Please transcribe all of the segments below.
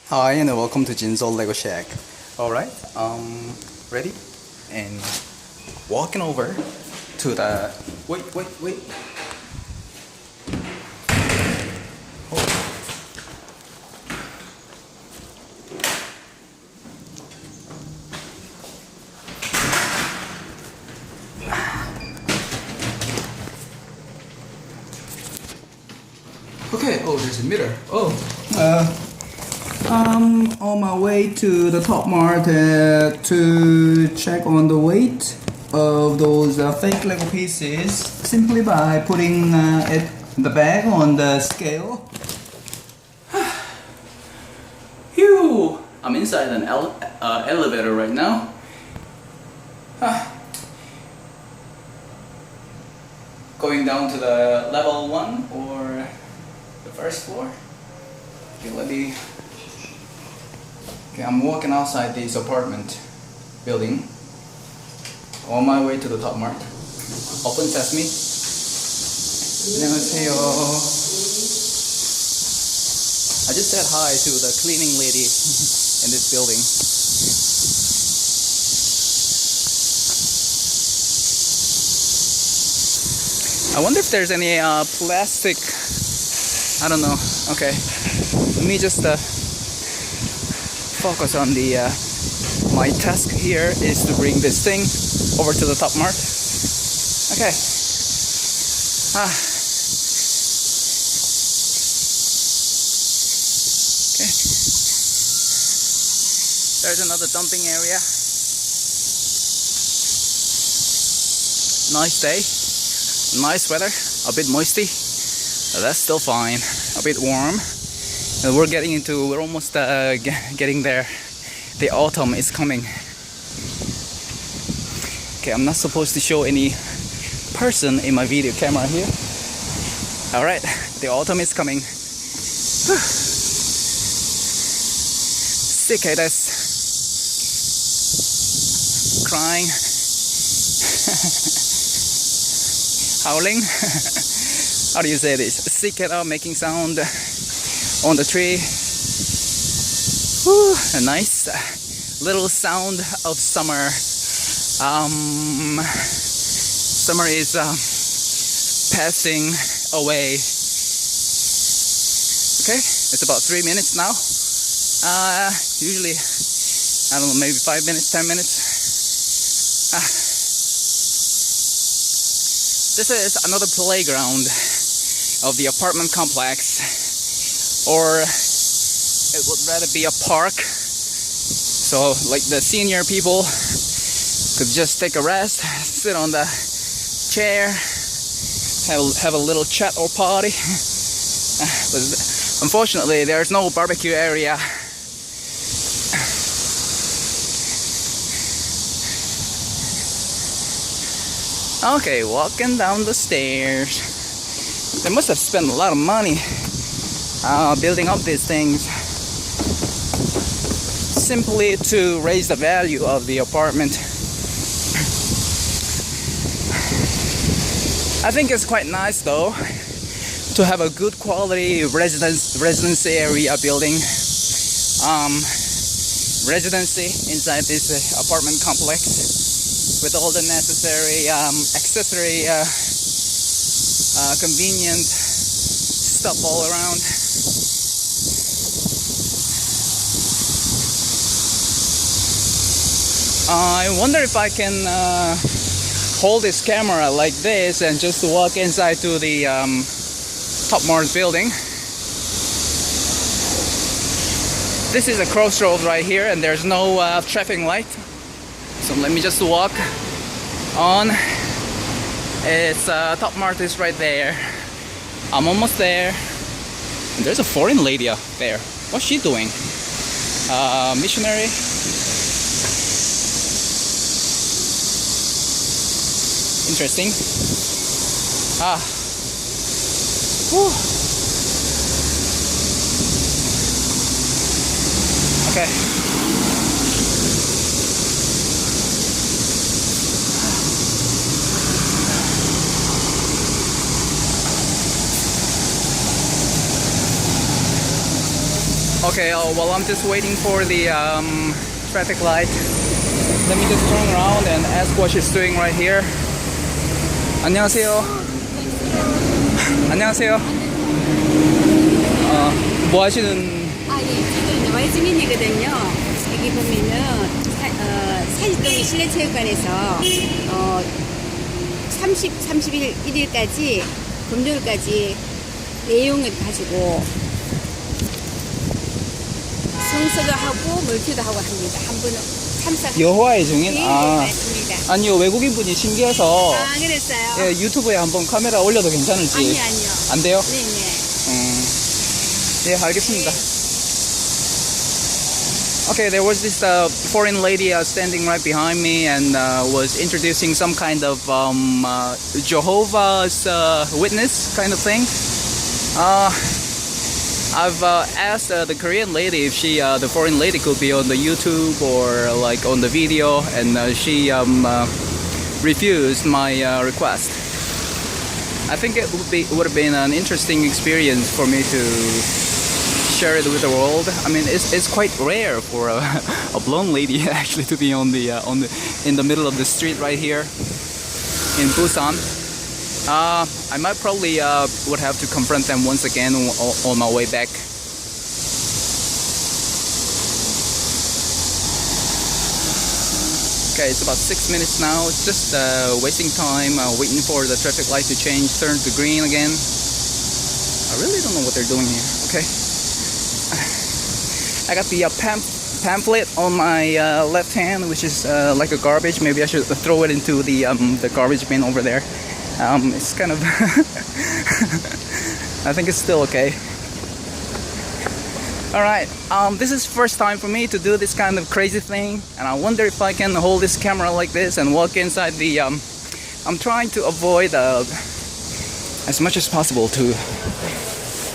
Hi and welcome to Jinzo Lego Shack. Alright, ready? And walking over to the... Wait. Oh. Okay, oh, there's a mirror. On my way to the Top Mart to check on the weight of those fake Lego pieces simply by putting the bag on the scale. Phew! I'm inside an elevator right now. Going down to the level 1 or the first floor. Okay, I'm walking outside this apartment building on my way to the Top Mart. Open sesame. 안녕하세요. I just said hi to the cleaning lady in this building. I wonder if there's any plastic. I don't know. Okay, let me just focus on the my task here is to bring this thing over to the Top Mart. Okay. Okay. There's another dumping area. Nice day. Nice weather. A bit moisty. That's still fine. A bit warm. We're almost getting there. The autumn is coming. Okay, I'm not supposed to show any person in my video camera here. Alright, the autumn is coming. Cicadas crying, howling. How do you say this? Cicada making sound on the tree. Whew, a nice little sound of summer. Summer is passing away. Okay, it's about 3 minutes now. Usually, I don't know, maybe 5 minutes, 10 minutes. This is another playground of the apartment complex, or it would rather be a park, so like the senior people could just take a rest, sit on the chair, have a little chat or party. But unfortunately there's no barbecue area. Okay, walking down the stairs. They must have spent a lot of money building up these things simply to raise the value of the apartment. I think it's quite nice though to have a good quality residency area building, residency inside this apartment complex with all the necessary accessory convenient stuff all around. I wonder if I can hold this camera like this and just walk inside to the Top Mart building. This is a crossroads right here and there's no traffic light. So let me just walk on. It's Top Mart is right there. I'm almost there. And there's a foreign lady up there. What's she doing? Missionary? Interesting. Whew. Okay. Okay, while I'm just waiting for the traffic light, let me just turn around and ask what she's doing right here. 안녕하세요. 안녕하세요. 뭐 하시는? 아, 예. 저는 와이즈민이거든요. 여기 보면은 사직동 실내체육관에서 31일까지 금요일까지 내용을 가지고 성서도 하고 멀티도 하고 합니다. 한 분은 참석. 여호와의 증인? 네, 아, 맞습니다. 아니요, 외국인 분이 신기해서 아, 그랬어요? 예, 유튜브에 한번 카메라 올려도 괜찮을지. 아니요. 안 돼요? 네네. 예, 알겠습니다. Okay, there was this foreign lady standing right behind me and was introducing some kind of Jehovah's Witness kind of thing. I've asked the Korean lady if she, the foreign lady, could be on the YouTube or like on the video, and she refused my request. I think it would have been an interesting experience for me to share it with the world. I mean, it's quite rare for a blonde lady actually to be in the middle of the street right here in Busan. I might probably would have to confront them once again on my way back. Okay, it's about 6 minutes now. It's just wasting time, waiting for the traffic light to change, turn to green again. I really don't know what they're doing here. Okay. I got the pamphlet on my left hand, which is like a garbage. Maybe I should throw it into the garbage bin over there. It's kind of I think it's still okay. Alright, this is first time for me to do this kind of crazy thing, and I wonder if I can hold this camera like this and walk inside the I'm trying to avoid as much as possible to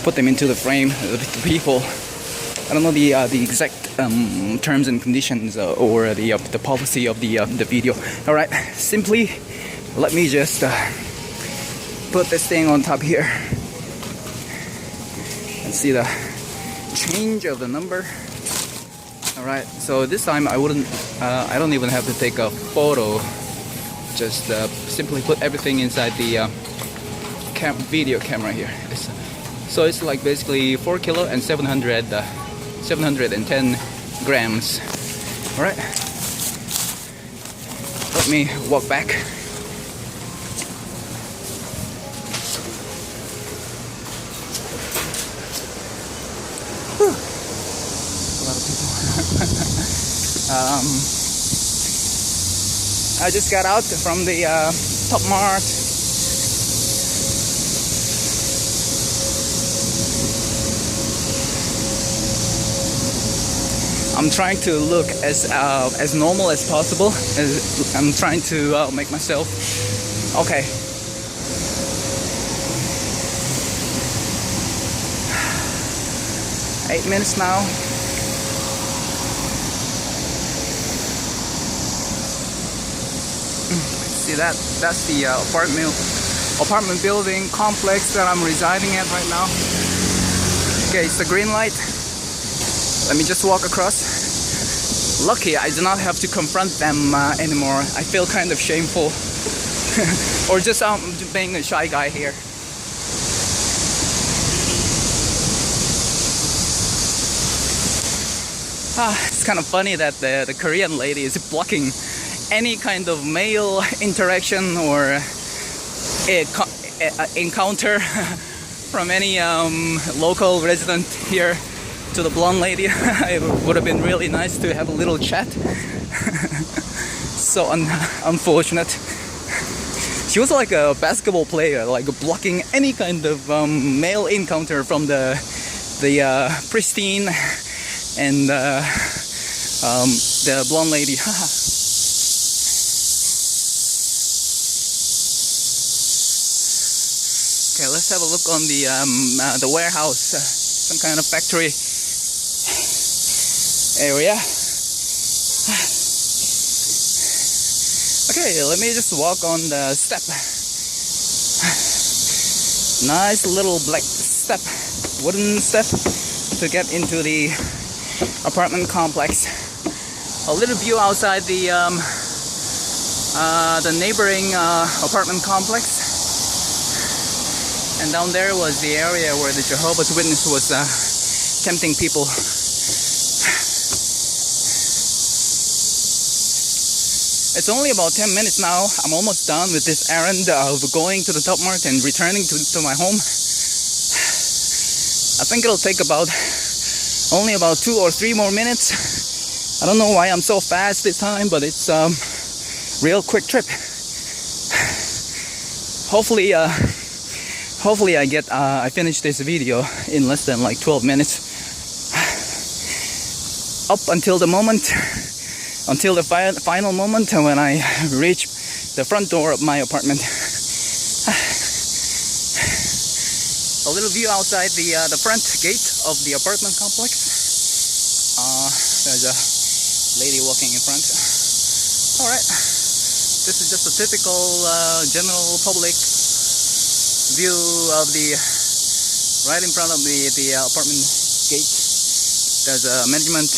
put them into the frame, the people. I don't know the exact terms and conditions or the policy of the video. All right, simply let me just put this thing on top here and see the change of the number. All right, so this time I don't even have to take a photo. Just simply put everything inside the video camera here. So it's like basically 4 kilo and 710 grams. All right, let me walk back. Whew. A lot of people. I just got out from the Top Mart. I'm trying to look as normal as possible. I'm trying to make myself okay. Eight minutes now. See that? That's the apartment building complex that I'm residing at right now. Okay, it's the green light. Let me just walk across. Lucky I do not have to confront them anymore. I feel kind of shameful. Or just being a shy guy here. It's kind of funny that the Korean lady is blocking any kind of male interaction or encounter from any local resident here to the blonde lady. It would have been really nice to have a little chat. So unfortunate. She was like a basketball player, like blocking any kind of male encounter from the pristine and the blonde lady. Okay, let's have a look on the warehouse, some kind of factory area. Okay, let me just walk on the step. Nice little black step, wooden step. to get into the apartment complex. A little view outside the neighboring apartment complex. And down there was the area where the Jehovah's Witness was tempting people. It's only about 10 minutes now. I'm almost done with this errand of going to the Top Mart and returning to my home. I think it'll take only about 2 or 3 more minutes. I don't know why I'm so fast this time, but it's real quick trip. Hopefully I finish this video in less than like 12 minutes. Up until the final moment when I reach the front door of my apartment. A little view outside the front gate of the apartment complex. There's a lady walking in front. Alright, this is just a typical general public view of right in front of the apartment gate. There's a management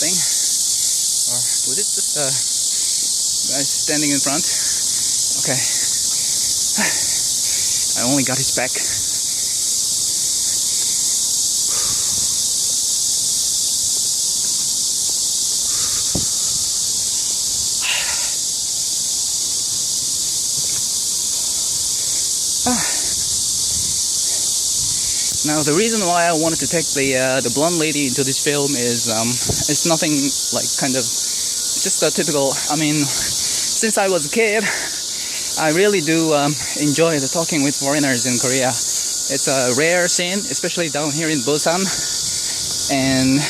thing, or was it just guy standing in front? Okay. I only got his back. Now the reason why I wanted to take the blonde lady into this film is it's nothing like kind of just a typical. I mean, since I was a kid, I really do enjoy the talking with foreigners in Korea. It's a rare scene, especially down here in Busan. And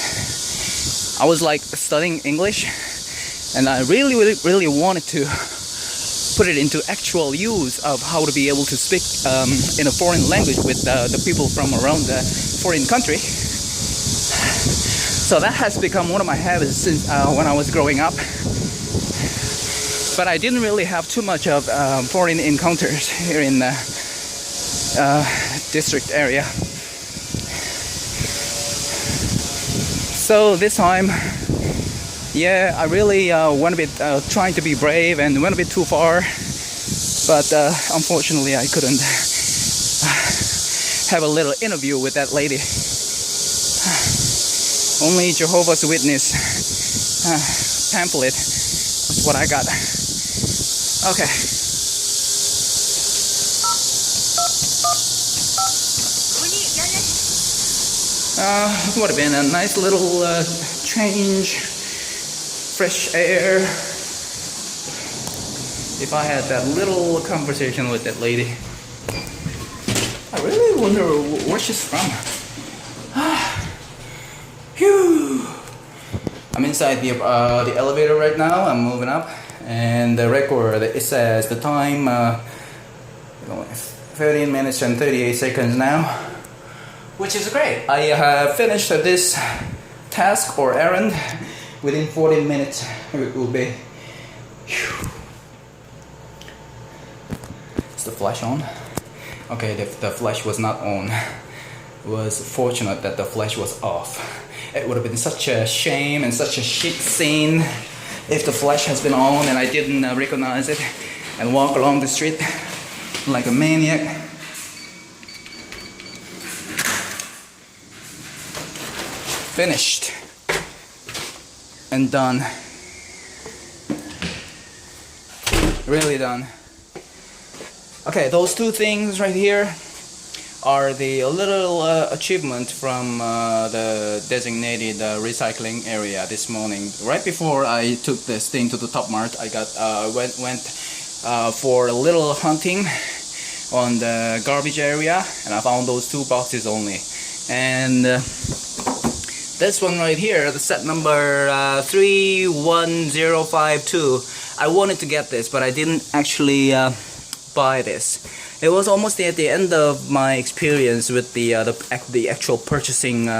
I was like studying English, and I really wanted to put it into actual use of how to be able to speak in a foreign language with the people from around the foreign country. So that has become one of my habits since when I was growing up. But I didn't really have too much of foreign encounters here in the district area. So this time, yeah, I really went a bit trying to be brave and went a bit too far, but unfortunately I couldn't have a little interview with that lady. Only Jehovah's Witness pamphlet was what I got. Okay. It would have been a nice little change, fresh air, if I had that little conversation with that lady. I really wonder where she's from. Phew. I'm inside the elevator right now. I'm moving up, and the record, it says the time 13 minutes and 38 seconds now, which is great. I have finished this task or errand within 14 minutes. It will be. Is the flash on? Okay, the flash was not on. It was fortunate that the flash was off. It would have been such a shame and such a shit scene if the flash has been on and I didn't recognize it and walk along the street like a maniac. Finished and done. Really done. Okay, those two things right here are the little achievement from the designated recycling area this morning. Right before I took this thing to the Top Mart, I got went for a little hunting on the garbage area, and I found those 2 boxes only. And this one right here, the set number 31052. I wanted to get this, but I didn't actually buy this. It was almost at the end of my experience with the actual purchasing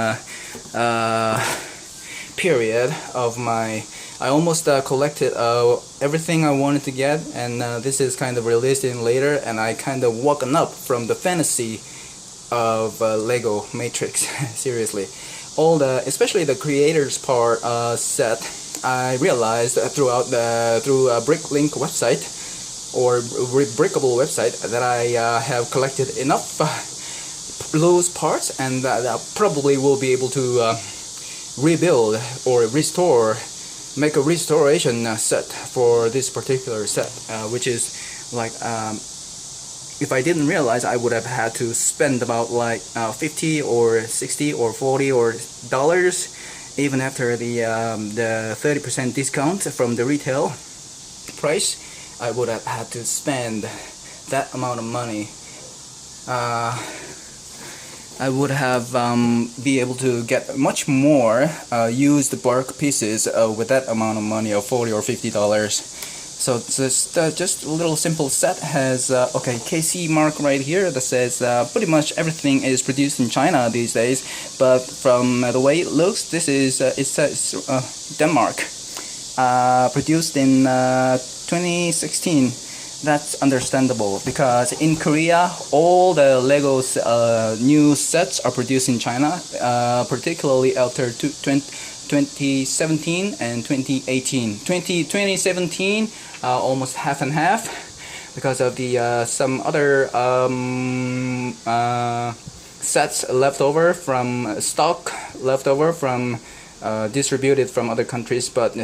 period of my. I almost collected everything I wanted to get, and this is kind of released in later, and I kind of woken up from the fantasy of Lego Matrix. Seriously, all the, especially the creators part set, I realized through a Bricklink website or Brickable website that I have collected enough loose parts, and that I probably will be able to rebuild or restore, make a restoration set for this particular set, which is like, if I didn't realize, I would have had to spend about like 50 or 60 or 40 or dollars, even after the 30% discount from the retail price. I would have had to spend that amount of money. I would have be able to get much more used bark pieces with that amount of money of $40 or $50. So just a little simple set has okay, KC mark right here that says pretty much everything is produced in China these days. But from the way it looks, this is it says Denmark, produced in 2016. That's understandable, because in Korea all the Legos new sets are produced in China, particularly after 2017 and 2018. 2017 almost half and half, because of the some other sets left over from stock, distributed from other countries. But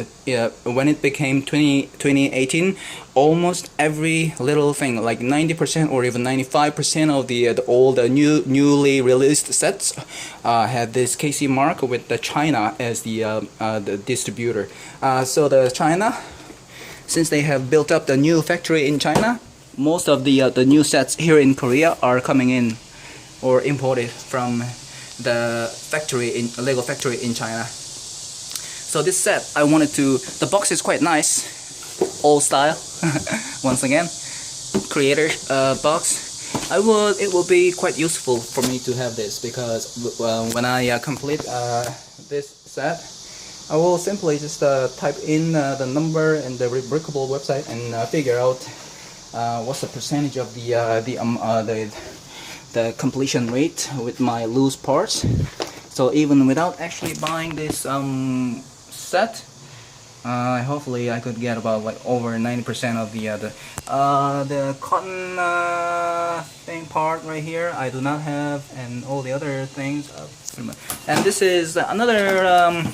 when it became 2018, almost every little thing, like 90% or even 95% of all the newly released sets had this KC mark with the China as the distributor. So the China, since they have built up the new factory in China, most of the new sets here in Korea are coming in or imported from the factory in Lego factory in China. So this set, I wanted to, the box is quite nice, old style. Once again, creator box. It will be quite useful for me to have this, because when I complete this set, I will simply just type in the number in the Brickable website and figure out what's the percentage of the completion rate with my loose parts. So even without actually buying this set, hopefully I could get about like over 90% of the cotton thing part right here. I do not have, and all the other things. And this is another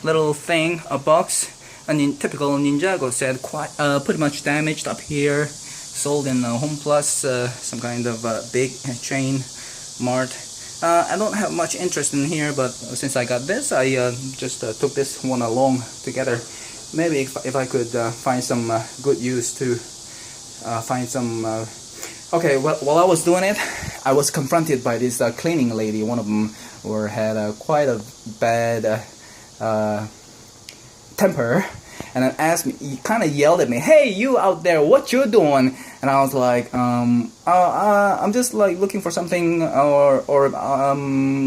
little thing, a box, a typical Ninjago set, quite pretty much damaged up here. Sold in Home Plus, some kind of big chain mart. I don't have much interest in here, but since I got this, I just took this one along together. Maybe if I could find some good use to find some... Okay, well, while I was doing it, I was confronted by this cleaning lady. One of them had quite a bad temper, and then asked me, he kind of yelled at me, "Hey, you out there, what you doing?" And I was like, I'm just like looking for something, or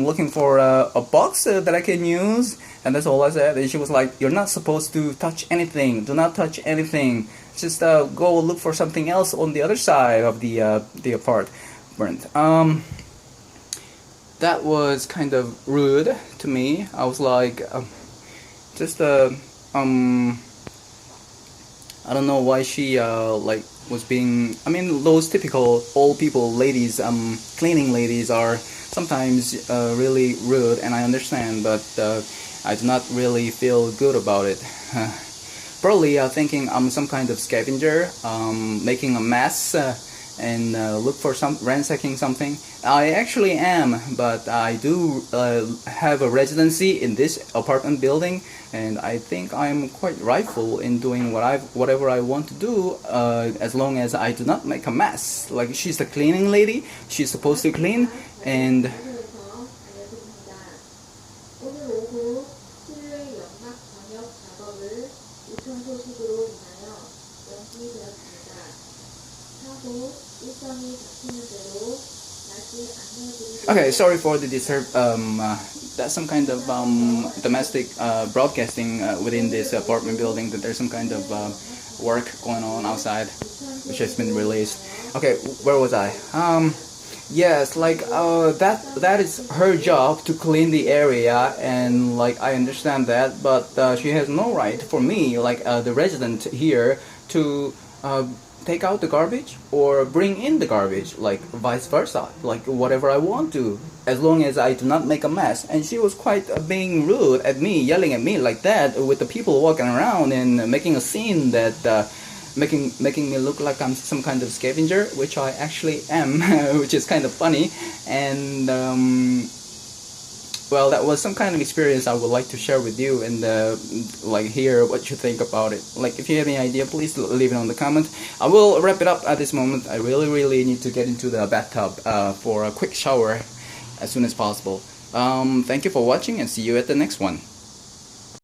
looking for a box that I can use. And that's all I said. And she was like, "You're not supposed to touch anything. Do not touch anything. Just go look for something else on the other side of the apartment." That was kind of rude to me. I was like, I don't know why she like was being, I mean, those typical old people ladies, cleaning ladies are sometimes really rude, and I understand, but I do not really feel good about it. Probably thinking I'm some kind of scavenger, making a mess and look for ransacking something. I actually am, but I do have a residency in this apartment building, and I think I'm quite rightful in doing whatever I want to do, as long as I do not make a mess. Like, she's the cleaning lady, she's supposed to clean, and okay, sorry for the disturb. That's some kind of domestic broadcasting within this apartment building. That there's some kind of work going on outside, which has been released. Okay, where was I? Yes, like that is her job to clean the area, and like I understand that, but she has no right for me, like the resident here, to take out the garbage or bring in the garbage, like vice versa, like whatever I want to, as long as I do not make a mess. And she was quite being rude at me, yelling at me like that, with the people walking around and making a scene that. Making me look like I'm some kind of scavenger, which I actually am, which is kind of funny. And well, that was some kind of experience I would like to share with you, and like hear what you think about it. Like if you have any idea, please leave it on the comment. I will wrap it up at this moment. I really need to get into the bathtub for a quick shower as soon as possible. Thank you for watching, and see you at the next one.